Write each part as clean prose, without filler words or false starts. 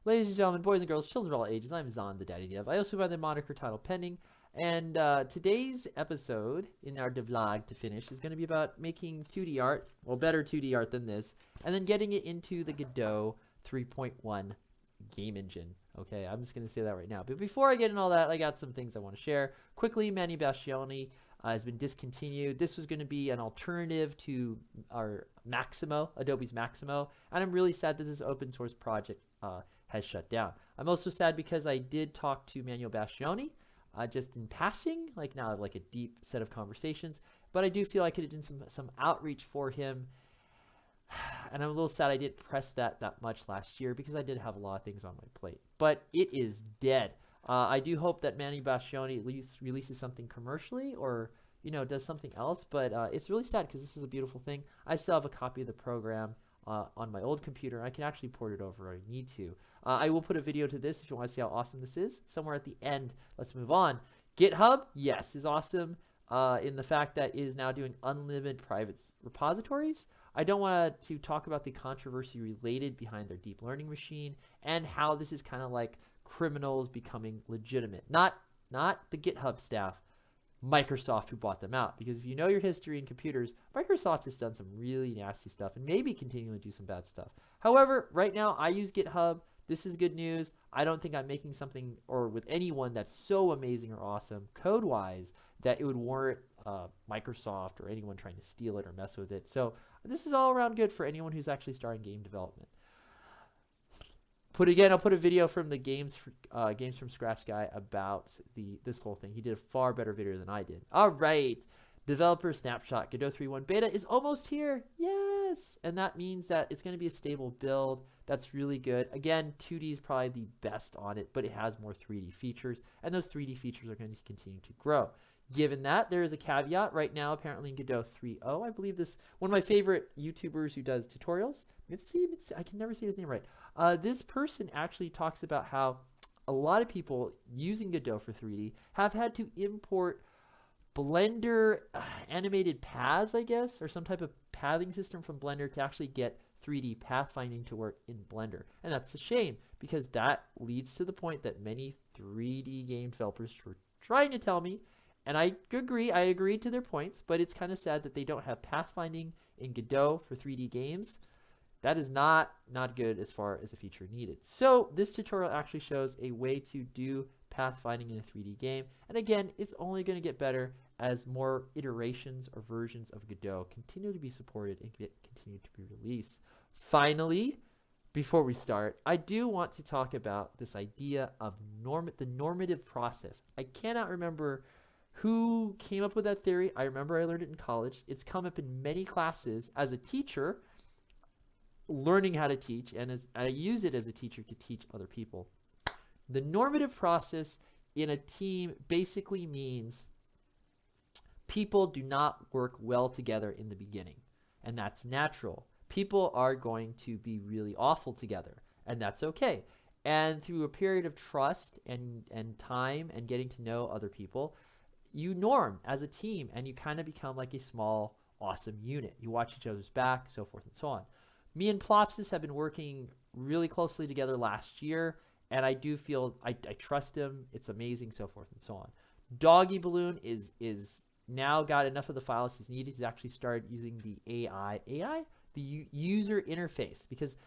Ladies and gentlemen, boys and girls, children of all ages, I'm Zon, the Daddy Dev. I also have the moniker title pending. And today's episode in our devlog to finish is going to be about making 2D art, well, better 2D art than this, and then getting it into the Godot 3.1 game engine. Okay, I'm just going to say that right now. But before I get into all that, I got some things I want to share. Quickly, Manny Bastioni has been discontinued. This was going to be an alternative to our Maximo, Adobe's Maximo, and I'm really sad that this open source project has shut down. I'm also sad because I did talk to Manuel Bastioni just in passing, like now like a deep set of conversations, but I do feel I could have done some outreach for him. And I'm a little sad I didn't press that much last year because I did have a lot of things on my plate. But it is dead. I do hope that Manny Bastioni at least releases something commercially or, you know, does something else. But it's really sad because this is a beautiful thing. I still have a copy of the program on my old computer, and I can actually port it over if I need to. I will put a video to this if you want to see how awesome this is somewhere at the end. Let's move on. GitHub, yes, is awesome in the fact that it is now doing unlimited private repositories. I don't want to talk about the controversy related behind their deep learning machine and how this is kind of like criminals becoming legitimate. Not the GitHub staff, Microsoft who bought them out. Because if you know your history in computers, Microsoft has done some really nasty stuff and maybe continuing to do some bad stuff. However, right now I use GitHub. This is good news. I don't think I'm making something or with anyone that's so amazing or awesome code-wise that it would warrant Microsoft or anyone trying to steal it or mess with it. So this is all around good for anyone who's actually starting game development. I'll put a video from the games from Scratch guy about this whole thing. He did a far better video than I did. All right, developer snapshot. Godot 3.1 beta is almost here. Yes, and that means that it's going to be a stable build. That's really good. Again, 2D is probably the best on it, but it has more 3D features, and those 3D features are going to continue to grow. Given that, there is a caveat right now, apparently in Godot 3.0. I believe this, one of my favorite YouTubers who does tutorials, I can never say his name right. This person actually talks about how a lot of people using Godot for 3D have had to import Blender animated paths, I guess, or some type of pathing system from Blender to actually get 3D pathfinding to work in Blender. And that's a shame because that leads to the point that many 3D game developers were trying to tell me, and I agreed to their points, but it's kind of sad that they don't have pathfinding in Godot for 3D games. That is not good as far as a feature needed. So this tutorial actually shows a way to do pathfinding in a 3D game. And again, it's only going to get better as more iterations or versions of Godot continue to be supported and continue to be released. Finally, before we start, I do want to talk about this idea of the normative process. I cannot remember who came up with that theory. I remember I learned it in college. It's come up in many classes as a teacher, learning how to teach, and I use it as a teacher to teach other people. The normative process in a team basically means people do not work well together in the beginning, and that's natural. People are going to be really awful together, and that's okay. And through a period of trust and time and getting to know other people, you norm as a team and you kind of become like a small, awesome unit. You watch each other's back, so forth and so on. Me and Plopsis have been working really closely together last year, and I do feel I trust him. It's amazing, so forth and so on. Doggy Balloon is now got enough of the files he's needed. He's actually started using the the user interface, because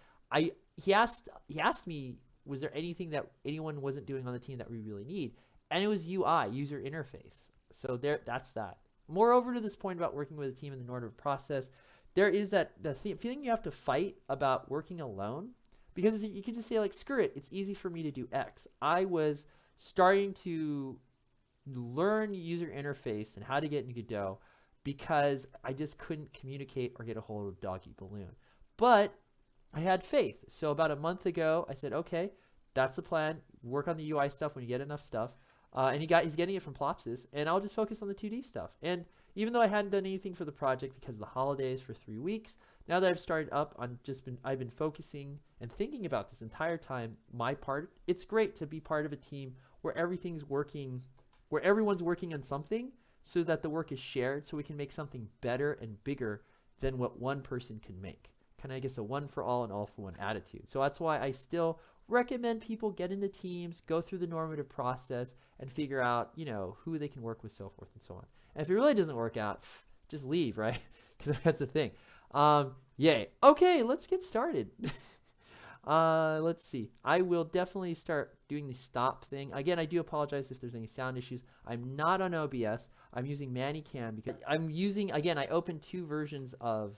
he asked me, was there anything that anyone wasn't doing on the team that we really need? And it was UI, user interface. So that's that. Moreover, to this point about working with a team in the normative process, there is the feeling you have to fight about working alone, because you can just say like, screw it, it's easy for me to do X. I was starting to learn user interface and how to get into Godot because I just couldn't communicate or get a hold of Doggy Balloon. But I had faith. So about a month ago, I said, okay, that's the plan. Work on the UI stuff when you get enough stuff. And he's getting it from Plopsis, and I'll just focus on the 2D stuff. And even though I hadn't done anything for the project because of the holidays for 3 weeks, now that I've started up, I've been focusing and thinking about this entire time. My part, it's great to be part of a team where everything's working, where everyone's working on something, so that the work is shared, so we can make something better and bigger than what one person can make. Kind of, I guess, a one for all and all for one attitude. So that's why I still recommend people get into teams, go through the normative process, and figure out, you know, who they can work with, so forth and so on. And if it really doesn't work out, just leave, right? Because that's the thing. Yay. Okay, let's get started. Let's see. I will definitely start doing the stop thing. Again, I do apologize if there's any sound issues. I'm not on OBS. I'm using ManyCam because I'm using, again, I opened two versions of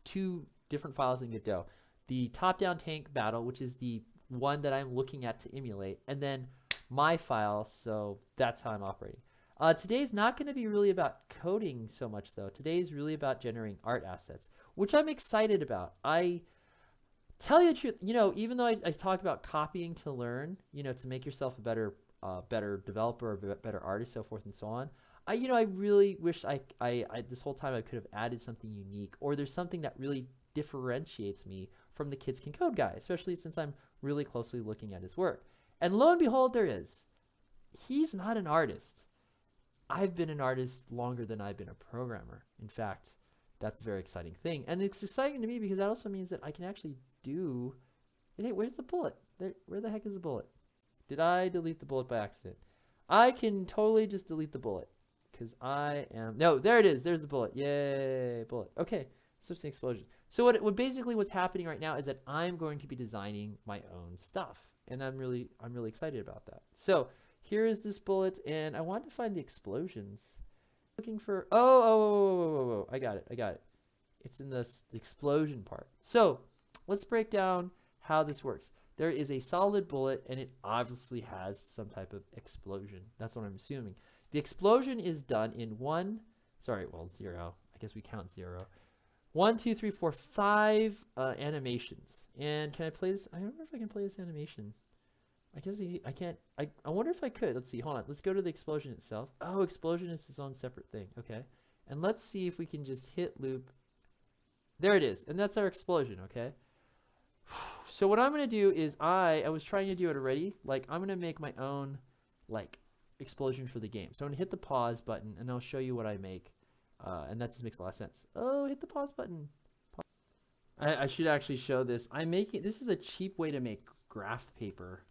two different files in Godot. The top-down tank battle, which is the one that I'm looking at to emulate, and then my file, so that's how I'm operating. Today's not going to be really about coding so much, though. Today's really about generating art assets, which I'm excited about. I tell you the truth, you know, even though I talk about copying to learn, you know, to make yourself a better developer, or better artist, so forth and so on. I really wish I this whole time I could have added something unique, or there's something that really differentiates me from the Kids Can Code guy, especially since I'm really closely looking at his work. And lo and behold, there is. He's not an artist. I've been an artist longer than I've been a programmer. In fact, that's a very exciting thing. And it's exciting to me because that also means that I can actually do... Hey, where's the bullet? Where the heck is the bullet? Did I delete the bullet by accident? I can totally just delete the bullet because I am... No, there it is. There's the bullet. Yay, bullet. Okay, so it's an explosion. So basically what's happening right now is that I'm going to be designing my own stuff. And I'm really excited about that. So here is this bullet, and I want to find the explosions. Looking for... Oh, I got it. It's in the explosion part. So let's break down how this works. There is a solid bullet, and it obviously has some type of explosion. That's what I'm assuming. The explosion is done in 0. I guess we count 0. 1, 2, 3, 4, 5 animations. And can I play this? I don't know if I can play this animation. I guess I can't. I wonder if I could. Let's see. Hold on. Let's go to the explosion itself. Oh, explosion is its own separate thing. Okay. And let's see if we can just hit loop. There it is. And that's our explosion. Okay. So what I'm going to do is I was trying to do it already. Like, I'm going to make my own, like, explosion for the game. So I'm going to hit the pause button, and I'll show you what I make. And that just makes a lot of sense. Oh, hit the pause button. I should actually show this. This is a cheap way to make graph paper,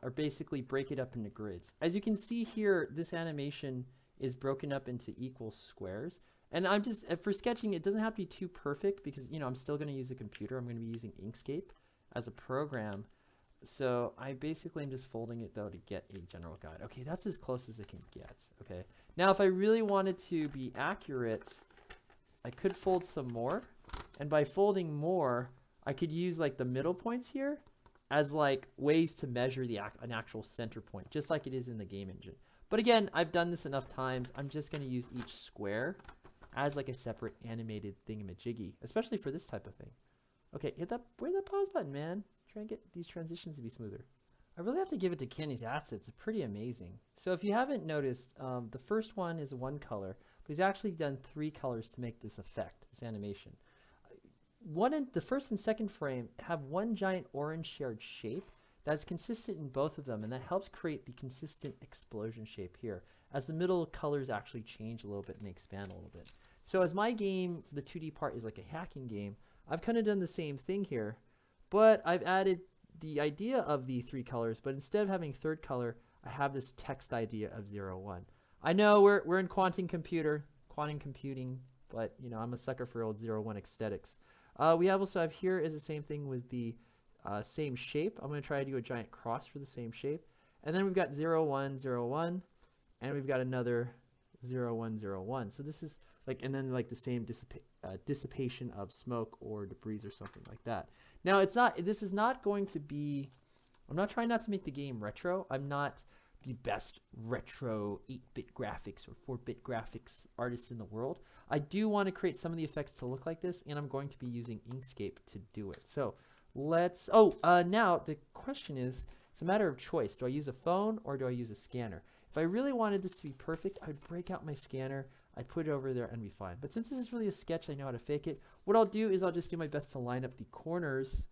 or basically break it up into grids. As you can see here, this animation is broken up into equal squares. And I'm just, for sketching, it doesn't have to be too perfect because, you know, I'm still going to use a computer. I'm going to be using Inkscape as a program. So I basically am just folding it, though, to get a general guide. Okay, that's as close as it can get. Okay. Now, if I really wanted to be accurate, I could fold some more. And by folding more, I could use, like, the middle points here as, like, ways to measure an actual center point, just like it is in the game engine. But again, I've done this enough times. I'm just going to use each square as like a separate animated thingamajiggy, especially for this type of thing. Okay, where's that pause button, man? Try and get these transitions to be smoother. I really have to give it to Kenny's assets. It's pretty amazing. So if you haven't noticed, the first one is one color, but he's actually done 3 colors to make this effect, this animation. The first and second frame have one giant orange shared shape that's consistent in both of them, and that helps create the consistent explosion shape here, as the middle colors actually change a little bit and they expand a little bit. So as my game, the 2D part is like a hacking game, I've kind of done the same thing here, but I've added the idea of the 3 colors, but instead of having third color, I have this text idea of 0, 1. I know we're in quantum computing, but you know, I'm a sucker for old 0, 1 aesthetics. We also have here is the same thing with the same shape. I'm going to try to do a giant cross for the same shape. And then we've got 0, 1, 0, 1. And we've got another 0, 1, 0, 1. So this is like, and then like the same dissipation of smoke or debris or something like that. Now this is not going to be, I'm not trying not to make the game retro. I'm not the best retro 8-bit graphics or 4-bit graphics artist in the world. I do want to create some of the effects to look like this, and I'm going to be using Inkscape to do it. So let's, now the question is, it's a matter of choice. Do I use a phone or do I use a scanner? If I really wanted this to be perfect, I would break out my scanner, I'd put it over there and be fine. But since this is really a sketch, I know how to fake it. What I'll do is I'll just do my best to line up the corners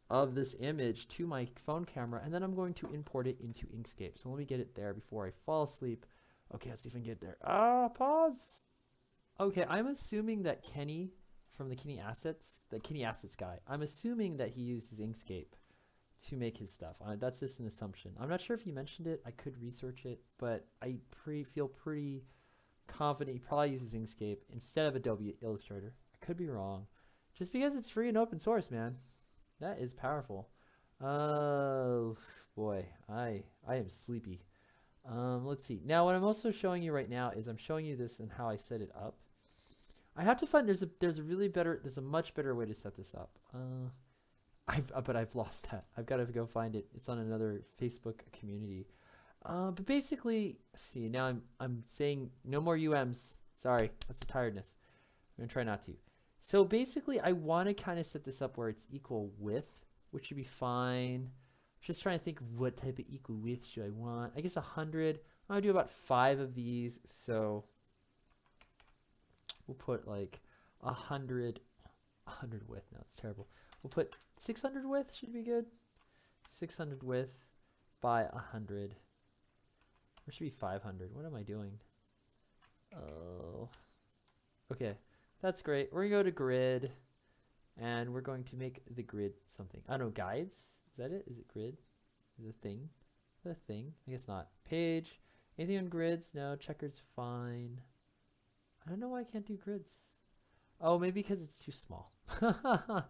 of this image to my phone camera, and then I'm going to import it into Inkscape. So let me get it there before I fall asleep. Okay, let's see if I can get it there. Pause. Okay, I'm assuming that Kenny from the Kenny Assets guy, I'm assuming that he uses Inkscape to make his stuff. That's just an assumption. I'm not sure if he mentioned it. I could research it, but I feel pretty confident he probably uses Inkscape instead of Adobe Illustrator. I could be wrong. Just because it's free and open source, man. That is powerful. Oh, boy. I am sleepy. Let's see. Now, what I'm also showing you right now is I'm showing you this and how I set it up. I have to find there's a much better way to set this up. But I've lost that. I've got to go find it. It's on another Facebook community. But basically, see, now I'm saying no more UMs. Sorry, that's a tiredness. I'm gonna try not to. So basically, I want to kind of set this up where it's equal width, which should be fine. Just trying to think of what type of equal width should I want. I guess 100. I'm gonna do about 5 of these, so we'll put like 100 width. No, it's terrible. We'll put 600 width, should be good. 600 width by 100. Or should be 500. What am I doing? Oh, okay, that's great. We're gonna go to grid, and we're going to make the grid something. I don't know, guides. Is that it? Is it grid? Is it a thing? Is that a thing? I guess not. Page. Anything on grids? No. Checker's fine. I don't know why I can't do grids. Oh, maybe because it's too small. I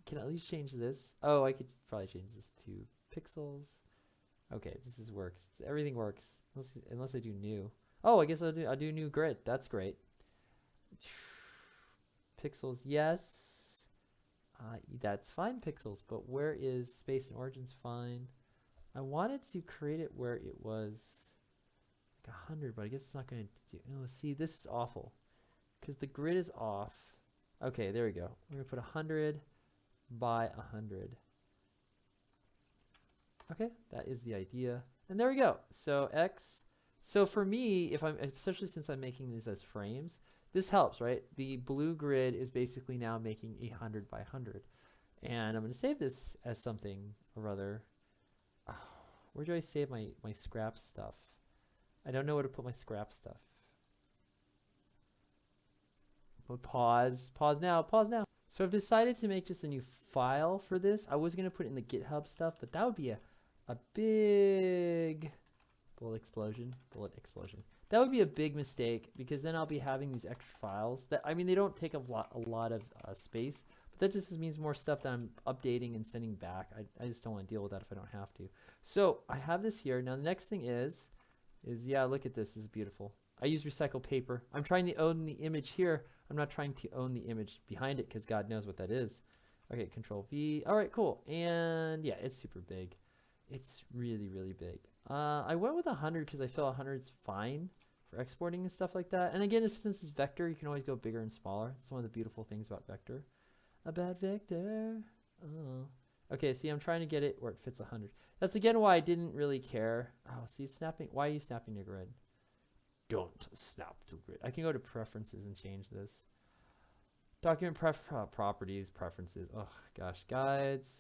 can at least change this. Oh, I could probably change this to pixels. Okay, this works. Everything works unless I do new. Oh, I guess I'll do new grid. That's great. Pixels, yes. That's fine, pixels. But where is space and origins? Fine. I wanted to create it where it was like 100, but I guess it's not going to do. No, see, this is awful because the grid is off. Okay, there we go. We're gonna put 100 by 100. Okay, that is the idea. And there we go. So X. So for me, especially since I'm making these as frames, this helps, right? The blue grid is basically now making 100 by 100. And I'm going to save this as something or other. Oh, where do I save my scrap stuff? I don't know where to put my scrap stuff. But pause now. So I've decided to make just a new file for this. I was going to put it in the GitHub stuff, but that would be a big bullet explosion. That would be a big mistake because then I'll be having these extra files that, I mean, they don't take a lot of space, but that just means more stuff that I'm updating and sending back. I just don't want to deal with that if I don't have to. So I have this here. Now the next thing is yeah, look at this. This is beautiful. I use recycled paper. I'm trying to own the image here. I'm not trying to own the image behind it because God knows what that is. Okay, Control V. All right, cool. And yeah, it's super big. It's really, really big. I went with 100 because I feel 100 is fine for exporting and stuff like that. And again, since it's vector, you can always go bigger and smaller. It's one of the beautiful things about vector. About vector. Oh. Okay, see, I'm trying to get it where it fits 100. That's again why I didn't really care. Oh, see, snapping. Why are you snapping to grid? Don't snap to grid. I can go to preferences and change this. Document properties, preferences. Oh, gosh. Guides.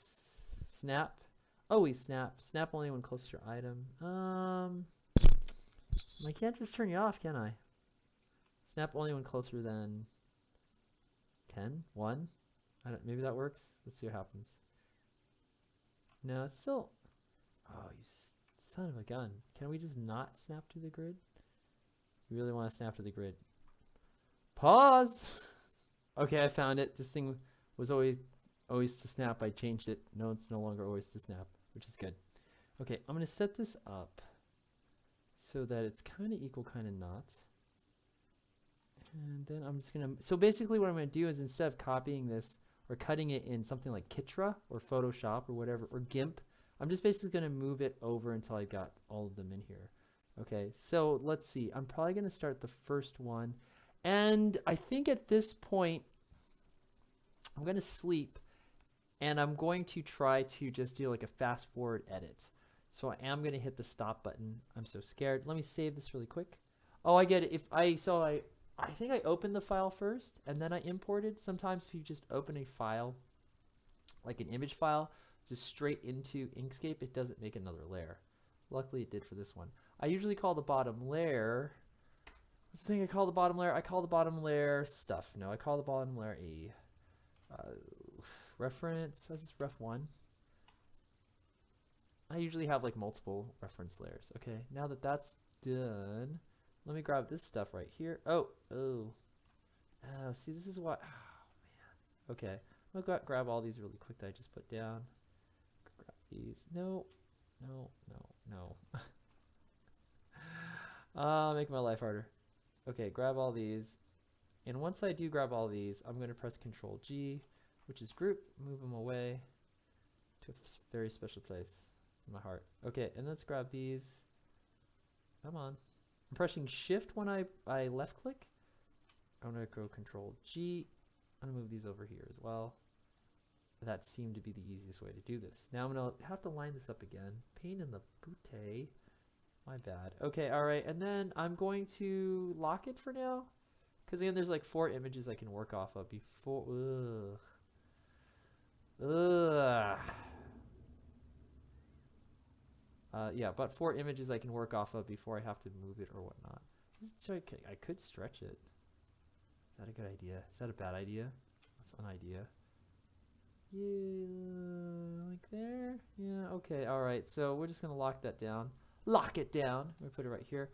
Snap. Always snap. Snap only when close to your item. I can't just turn you off, can I? Snap only when closer than 10? 1? Maybe that works. Let's see what happens. No, it's still... Oh, you son of a gun. Can we just not snap to the grid? You really want to snap to the grid. Pause! Okay, I found it. This thing was always to snap. I changed it. No, it's no longer always to snap, which is good. Okay, I'm going to set this up so that it's kind of equal, kind of not. And then I'm just going to... So basically what I'm going to do is instead of copying this or cutting it in something like Kitra or Photoshop or whatever, or GIMP, I'm just basically going to move it over until I've got all of them in here. Okay, so let's see. I'm probably going to start the first one. And I think at this point, I'm going to sleep. And I'm going to try to just do like a fast forward edit. So I am going to hit the stop button. I'm so scared. Let me save this really quick. Oh, I get it. I think I opened the file first and then I imported. Sometimes if you just open a file, like an image file, just straight into Inkscape, it doesn't make another layer. Luckily it did for this one. I usually call the bottom layer, what's the thing I call the bottom layer? I call the bottom layer stuff. No, I call the bottom layer a reference. That's just ref 1. I usually have like multiple reference layers. Okay, now that that's done, let me grab this stuff right here. Oh, see, this is what, okay, I'm gonna grab all these really quick that I just put down. Grab these. No. Make my life harder. Okay, grab all these. And once I do grab all these, I'm going to press Control G, which is group, move them away to a very special place in my heart. Okay, and let's grab these. Come on. I'm pressing Shift when I left click. I'm going to go Control G. I'm going to move these over here as well. That seemed to be the easiest way to do this. Now I'm going to have to line this up again. Pain in the booty. My bad. Okay, all right. And then I'm going to lock it for now. Because again, there's like 4 images I can work off of before. Yeah, about 4 images I can work off of before I have to move it or whatnot. I could stretch it. Is that a good idea? Is that a bad idea? That's an idea. Yeah, like there. Yeah, okay, all right. So we're just gonna lock that down. Lock it down. I'm gonna put it right here.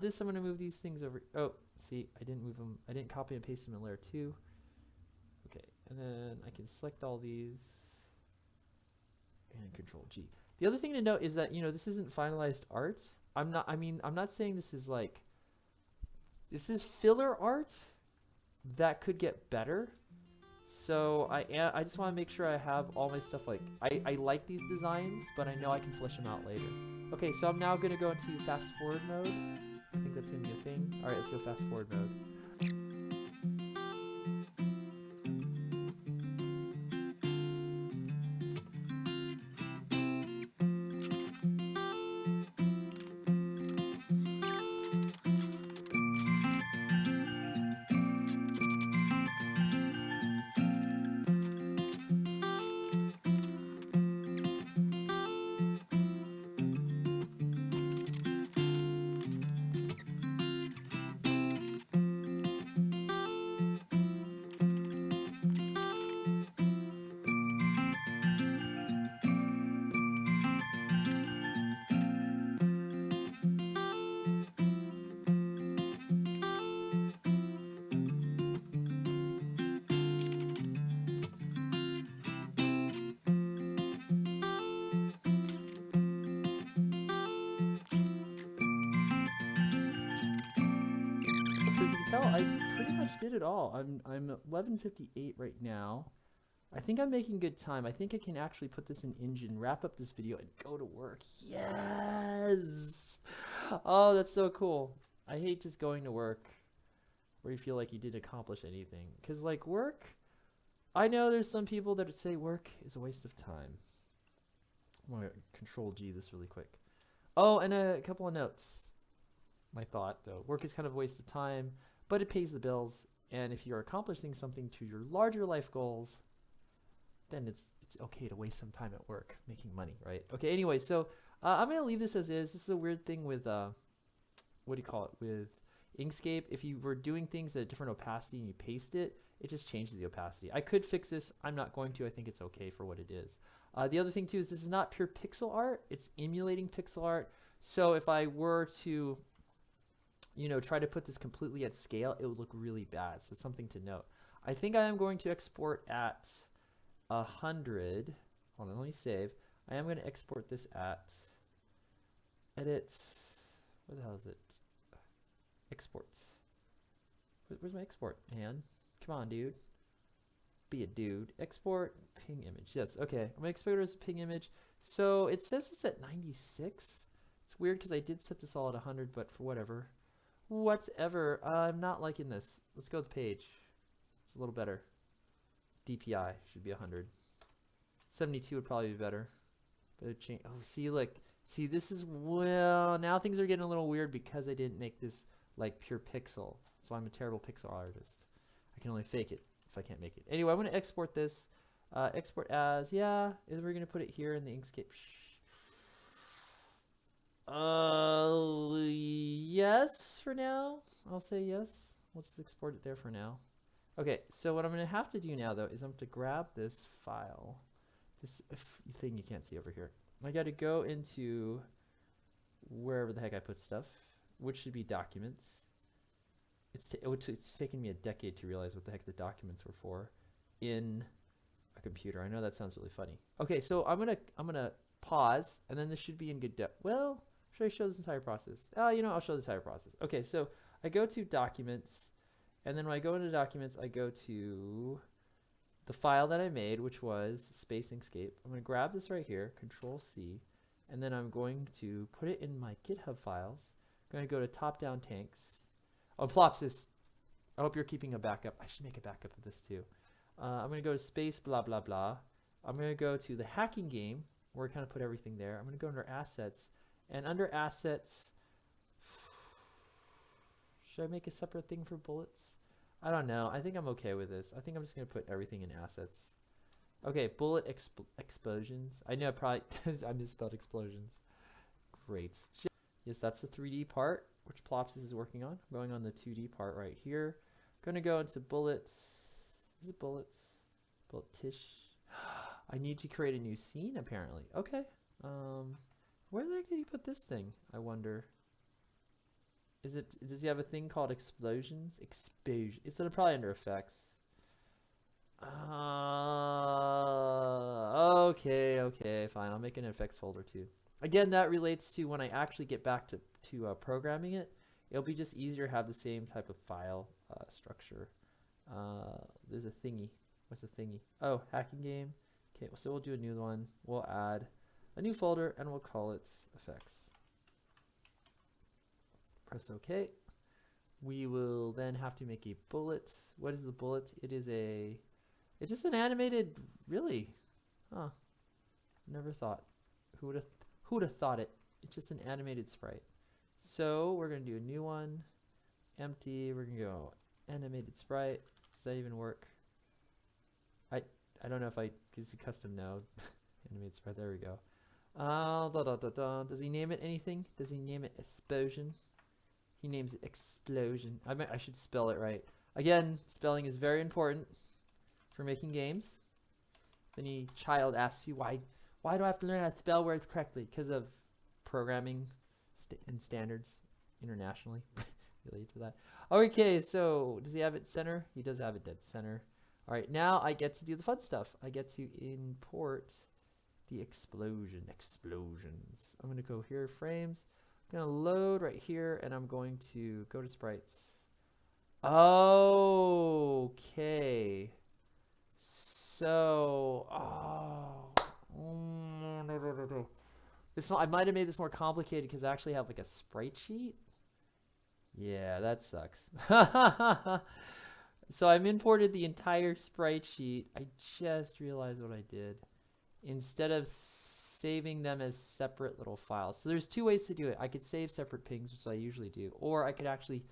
This I'm gonna move these things over. Oh, see, I didn't move them. I didn't copy and paste them in layer 2. Okay, and then I can select all these and Control G. The other thing to note is that, you know, this isn't finalized art. I'm not saying this is like, this is filler art that could get better. So I just want to make sure I have all my stuff, like, I like these designs, but I know I can flesh them out later. Okay, so I'm now going to go into fast forward mode. I think that's going to be a thing. All right, let's go fast forward mode. So as you can tell, I pretty much did it all. I'm at 11:58 right now. I think I'm making good time. I think I can actually put this in Engine, wrap up this video, and go to work. Yes! Oh, that's so cool. I hate just going to work where you feel like you didn't accomplish anything. Because, like, work, I know there's some people that say work is a waste of time. I'm going to Control G this really quick. Oh, and a couple of notes. My thought, though. Work is kind of a waste of time, but it pays the bills. And if you're accomplishing something to your larger life goals, then it's okay to waste some time at work making money, right? Okay, anyway, so I'm going to leave this as is. This is a weird thing with, what do you call it, with Inkscape. If you were doing things at a different opacity and you paste it, it just changes the opacity. I could fix this. I'm not going to. I think it's okay for what it is. The other thing, too, is this is not pure pixel art. It's emulating pixel art. So if I were to, you know, try to put this completely at scale, it would look really bad. So it's something to note. I think I am going to export at 100. Hold on, let me save. I am going to export this at edit. Where the hell is it? Exports. Where's my export, man? Come on, dude. Be a dude. Export ping image. Yes, okay. I'm going to export it as a ping image. So it says it's at 96. It's weird because I did set this all at 100, but for whatever. Whatever. I'm not liking this. Let's go with the page. It's a little better. DPI should be 100. 72 would probably be better. But it changed. Oh, see, like, see, this is, well, now things are getting a little weird because I didn't make this like pure pixel. So I'm a terrible pixel artist. I can only fake it if I can't make it. Anyway, I'm going to export this. Export as, yeah, we're going to put it here in the Inkscape. Yes, for now. I'll say yes. We'll just export it there for now. Okay, so what I'm going to have to do now, though, is I'm going to grab this file. This thing you can't see over here. I got to go into wherever the heck I put stuff, which should be documents. It's taken me a decade to realize what the heck the documents were for in a computer. I know that sounds really funny. Okay, so I'm gonna pause, and then this should be in Godot. Well, should I show this entire process? Oh, you know, I'll show the entire process. Okay, so I go to documents, and then when I go into documents, I go to the file that I made, which was space Inkscape. I'm gonna grab this right here, Control C, and then I'm going to put it in my GitHub files. I'm gonna go to top-down tanks. Oh, Plopsis, I hope you're keeping a backup. I should make a backup of this too. I'm going to go to space blah blah blah. I'm going to go to the hacking game where I kind of put everything there. I'm going to go under assets, and under assets, should I make a separate thing for bullets? I don't know. I think I'm okay with this. I think I'm just going to put everything in assets. Okay, bullet explosions. I know I probably I misspelled explosions. Great. Yes, that's the 3D part, which Plopsis is working on. I'm going on the 2D part right here. Going to go into bullets. Is it bullets? Bullet-tish. I need to create a new scene, apparently. Okay. Where the heck did he put this thing? I wonder. Does he have a thing called explosions? Explosion. It's probably under effects. Okay, fine. I'll make an effects folder too. Again, that relates to when I actually get back to programming it. It'll be just easier to have the same type of file structure. There's a thingy. What's a thingy? Oh, hacking game. Okay, so we'll do a new one. We'll add a new folder and we'll call it effects. Press OK. We will then have to make a bullet. What is the bullet? It's just an animated, really? Huh. Never thought. Who would have thought it? It's just an animated sprite. So we're going to do a new one. Empty. We're going to go animated sprite. Does that even work? I don't know if gives a custom node. Animated sprite. There we go. Does he name it anything? Does he name it explosion? He names it explosion. I should spell it right. Again, spelling is very important for making games. If any child asks you why do I have to learn how to spell words correctly? Because of programming and standards internationally. Related to that. Okay, so does he have it center? He does have it dead center. All right, now I get to do the fun stuff. I get to import the explosions. I'm going to go here, frames. I'm going to load right here, and I'm going to go to sprites. Okay. So, this one, I might have made this more complicated because I actually have like a sprite sheet. Yeah, that sucks. So I've imported the entire sprite sheet. I just realized what I did. Instead of saving them as separate little files. So there's two ways to do it. I could save separate pings, which I usually do, or I could actually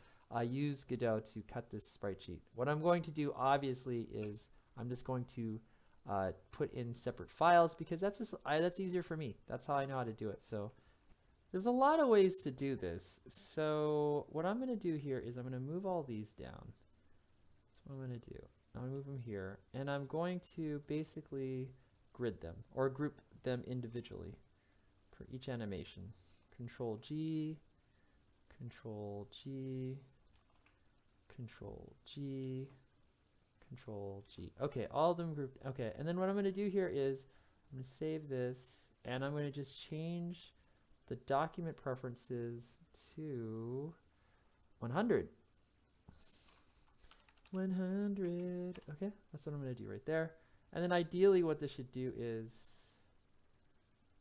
use Godot to cut this sprite sheet. What I'm going to do, obviously, is I'm just going to put in separate files because that's easier for me. That's how I know how to do it. So there's a lot of ways to do this. So what I'm going to do here is I'm going to move all these down. That's what I'm going to do. I'm going to move them here, and I'm going to basically grid them or group them individually for each animation. Control G, Control G, Control G, Control G. Okay, all of them grouped. Okay, and then what I'm going to do here is I'm going to save this, and I'm going to just change the document preferences to 100. 100. Okay, that's what I'm going to do right there. And then ideally what this should do is,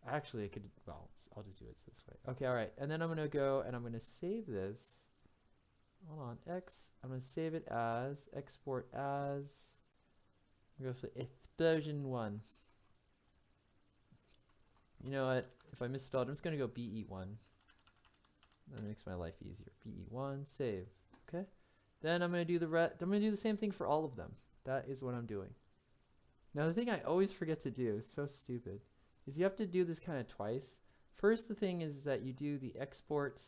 actually I could, well, I'll just do it this way. Okay, all right. And then I'm going to go and I'm going to save this. Hold on, I'm going to save it as, export as, go for explosion 1. You know what? If I misspelled, I'm just going to go BE1. That makes my life easier. BE1, save. Okay. Then I'm going to do I'm going to do the same thing for all of them. That is what I'm doing. Now the thing I always forget to do, is so stupid, is you have to do this kind of twice. First, the thing is that you do the export,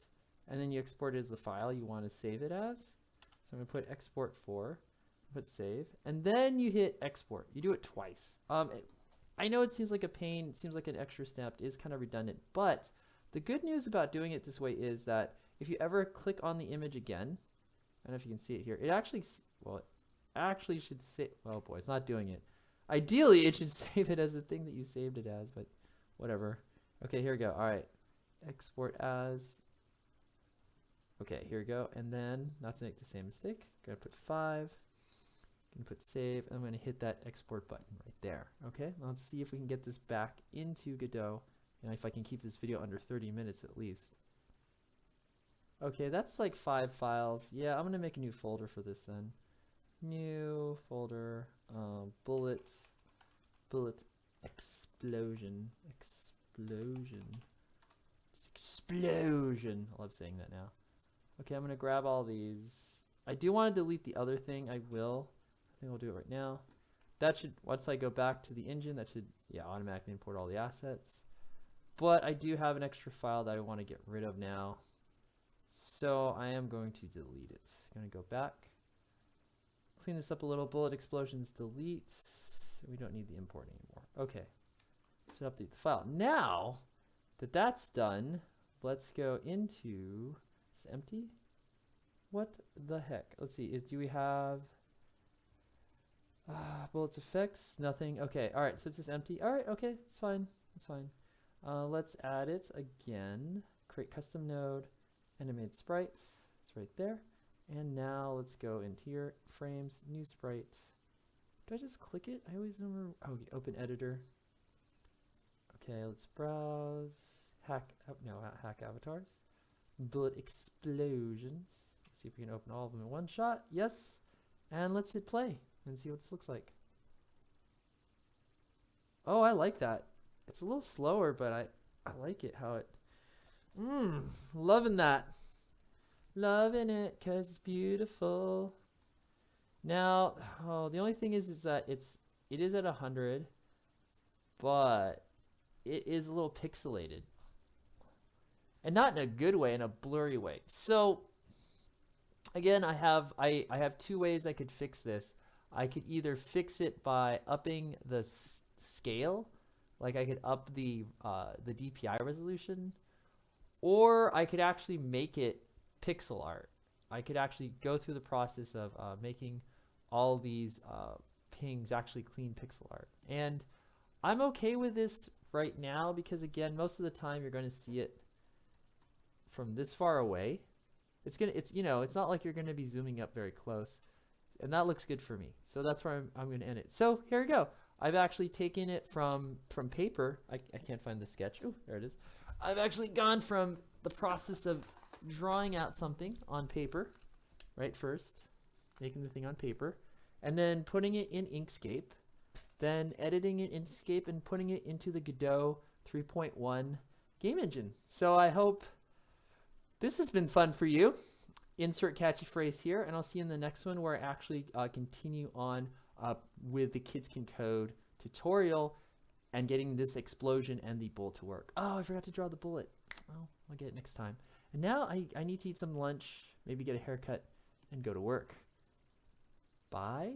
and then you export it as the file you want to save it as. So I'm going to put export 4, put save, and then you hit export. You do it twice. I know it seems like a pain, it seems like an extra step, it is kind of redundant, but the good news about doing it this way is that if you ever click on the image again, I don't know if you can see it here, it actually, well, it actually should say, oh boy, it's not doing it. Ideally, it should save it as the thing that you saved it as, but whatever. Okay, here we go. All right, export as. Okay, here we go. And then, not to make the same mistake, gonna put 5. Gonna put save, and I'm gonna hit that export button right there. Okay, let's see if we can get this back into Godot, and if I can keep this video under 30 minutes at least. Okay, that's like 5 files. Yeah, I'm gonna make a new folder for this then. New folder, bullet explosion. Explosion. I love saying that now. Okay, I'm gonna grab all these. I do want to delete the other thing. I will. I think we'll do it right now. That should, once I go back to the engine, that should, yeah, automatically import all the assets. But I do have an extra file that I want to get rid of now. So I am going to delete it. I'm going to go back. Clean this up a little. Bullet explosions, delete. We don't need the import anymore. Okay. So update the file. Now that that's done, let's go into, it's empty. What the heck? Let's see. Do we have bullets effects? Nothing. Okay. All right. So it's just empty. All right. Okay. It's fine. It's fine. Let's add it again. Create custom node. Animate sprites. It's right there. And now let's go into your frames. New sprite. Do I just click it? I always remember. Oh, open editor. Okay. Let's browse. Hack. Oh, no, not hack avatars. Bullet explosions. See if we can open all of them in one shot. Yes. And let's hit play and see what this looks like. Oh, I like that. It's a little slower, but I like it how it. Loving that. Loving it because it's beautiful. Now, oh, the only thing is that it is at 100, but it is a little pixelated. And not in a good way, in a blurry way. So again, I have 2 ways I could fix this. I could either fix it by upping the scale, like I could up the DPI resolution, or I could actually make it pixel art. I could actually go through the process of making all these pings actually clean pixel art. And I'm okay with this right now because again, most of the time you're going to see it from this far away. It's not like you're gonna be zooming up very close, and that looks good for me. So that's where I'm gonna end it. So here we go. I've actually taken it from paper. I can't find the sketch. Oh, there it is. I've actually gone from the process of drawing out something on paper, right first, making the thing on paper, and then putting it in Inkscape, then editing it in Inkscape and putting it into the Godot 3.1 game engine. So I hope this has been fun for you. Insert catchy phrase here, and I'll see you in the next one where I actually continue on with the Kids Can Code tutorial and getting this explosion and the bullet to work. Oh, I forgot to draw the bullet. Oh, I'll get it next time. And now I need to eat some lunch, maybe get a haircut, and go to work. Bye.